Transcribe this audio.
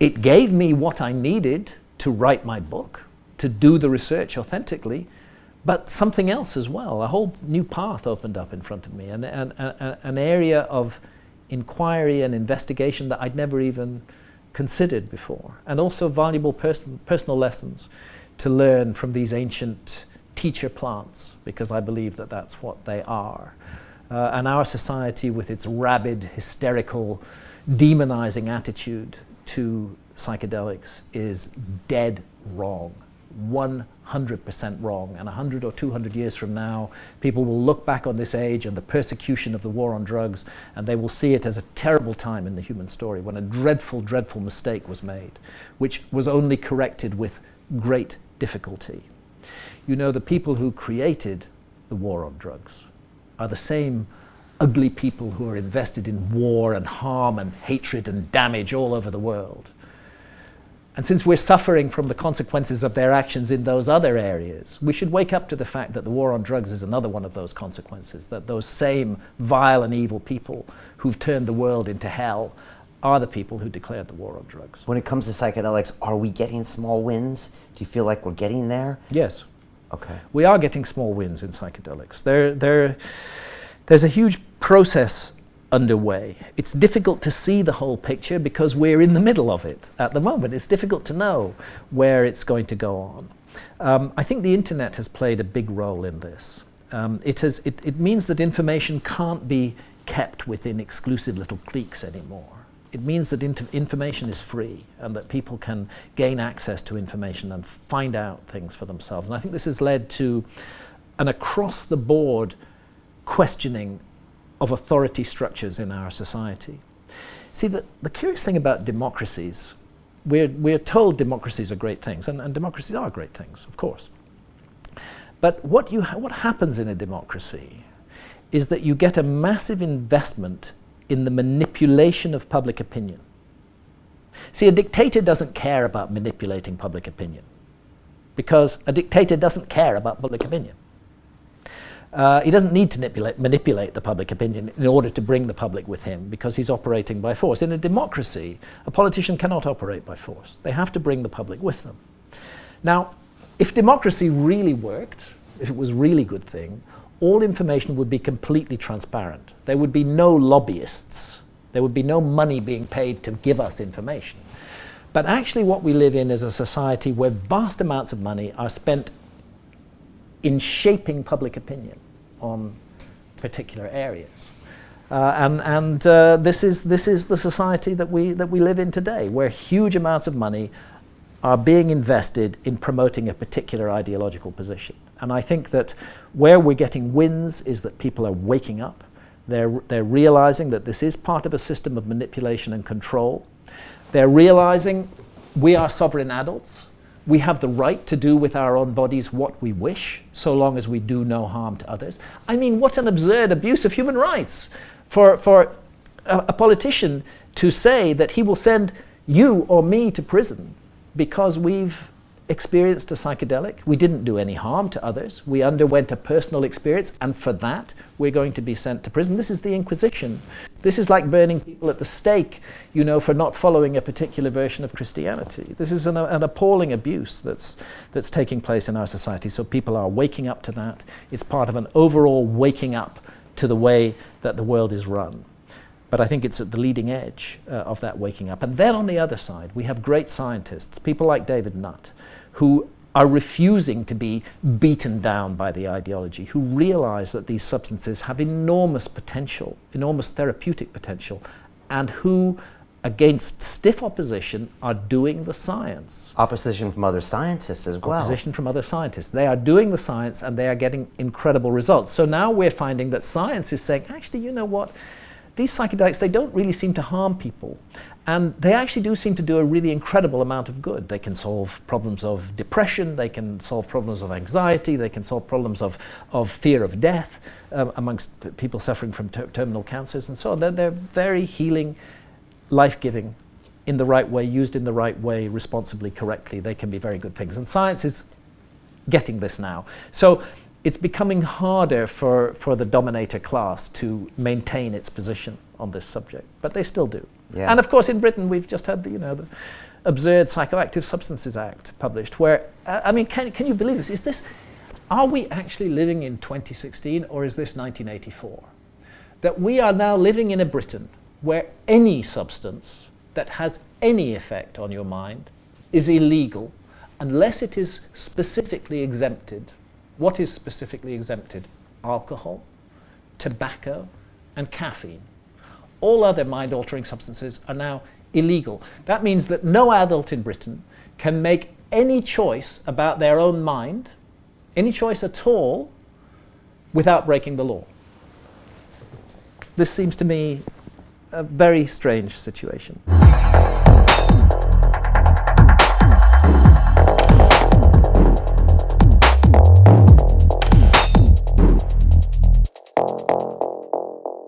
It gave me what I needed to write my book, to do the research authentically, but something else as well. A whole new path opened up in front of me, and an area of inquiry and investigation that I'd never even considered before, and also valuable personal lessons to learn from these ancient teacher plants, because I believe that that's what they are. And our society, with its rabid, hysterical, demonizing attitude to psychedelics, is dead wrong. 100% wrong. And 100 or 200 years from now, people will look back on this age and the persecution of the war on drugs, and they will see it as a terrible time in the human story, when a dreadful, dreadful mistake was made, which was only corrected with great difficulty. You know, the people who created the war on drugs are the same ugly people who are invested in war and harm and hatred and damage all over the world. And since we're suffering from the consequences of their actions in those other areas, we should wake up to the fact that the war on drugs is another one of those consequences, that those same vile and evil people who've turned the world into hell are the people who declared the war on drugs. When it comes to psychedelics, are we getting small wins? Do you feel like we're getting there? Yes. Okay. We are getting small wins in psychedelics. There's a huge process underway. It's difficult to see the whole picture because we're in the middle of it at the moment. It's difficult to know where it's going to go on. I think the internet has played a big role in this. It means that information can't be kept within exclusive little cliques anymore. It means that information is free and that people can gain access to information and find out things for themselves. And I think this has led to an across-the-board questioning of authority structures in our society. See, the curious thing about democracies, we're told democracies are great things, and democracies are great things, of course. But what happens in a democracy is that you get a massive investment in the manipulation of public opinion. See, a dictator doesn't care about manipulating public opinion, because a dictator doesn't care about public opinion. He doesn't need to manipulate the public opinion in order to bring the public with him, because he's operating by force. In a democracy, a politician cannot operate by force. They have to bring the public with them. Now, if democracy really worked, if it was a really good thing, all information would be completely transparent. There would be no lobbyists. There would be no money being paid to give us information. But actually what we live in is a society where vast amounts of money are spent in shaping public opinion on particular areas. This is the society that we live in today, where huge amounts of money are being invested in promoting a particular ideological position. And I think that where we're getting wins is that people are waking up. They're realizing that this is part of a system of manipulation and control. They're realizing we are sovereign adults. We have the right to do with our own bodies what we wish, so long as we do no harm to others. I mean, what an absurd abuse of human rights for a politician to say that he will send you or me to prison because we've experienced a psychedelic. We didn't do any harm to others. We underwent a personal experience, and for that, we're going to be sent to prison. This is the Inquisition. This is like burning people at the stake, you know, for not following a particular version of Christianity. This is an appalling abuse that's taking place in our society. So people are waking up to that. It's part of an overall waking up to the way that the world is run. But I think it's at the leading edge of that waking up. And then on the other side, we have great scientists, people like David Nutt, who are refusing to be beaten down by the ideology, who realize that these substances have enormous potential, enormous therapeutic potential, and who, against stiff opposition, are doing the science. Opposition from other scientists as well. Opposition from other scientists. They are doing the science and they are getting incredible results. So now we're finding that science is saying, actually, you know what? These psychedelics, they don't really seem to harm people. And they actually do seem to do a really incredible amount of good. They can solve problems of depression, they can solve problems of anxiety, they can solve problems of fear of death amongst people suffering from terminal cancers and so on. They're very healing, life-giving, in the right way, used in the right way, responsibly, correctly. They can be very good things. And science is getting this now. So it's becoming harder for the dominator class to maintain its position on this subject, but they still do. Yeah. And of course, in Britain, we've just had absurd Psychoactive Substances Act published, where, I mean, can you believe this? Are we actually living in 2016 or is this 1984? That we are now living in a Britain where any substance that has any effect on your mind is illegal unless it is specifically exempted. What is specifically exempted? Alcohol, tobacco, and caffeine. All other mind-altering substances are now illegal. That means that no adult in Britain can make any choice about their own mind, any choice at all, without breaking the law. This seems to me a very strange situation.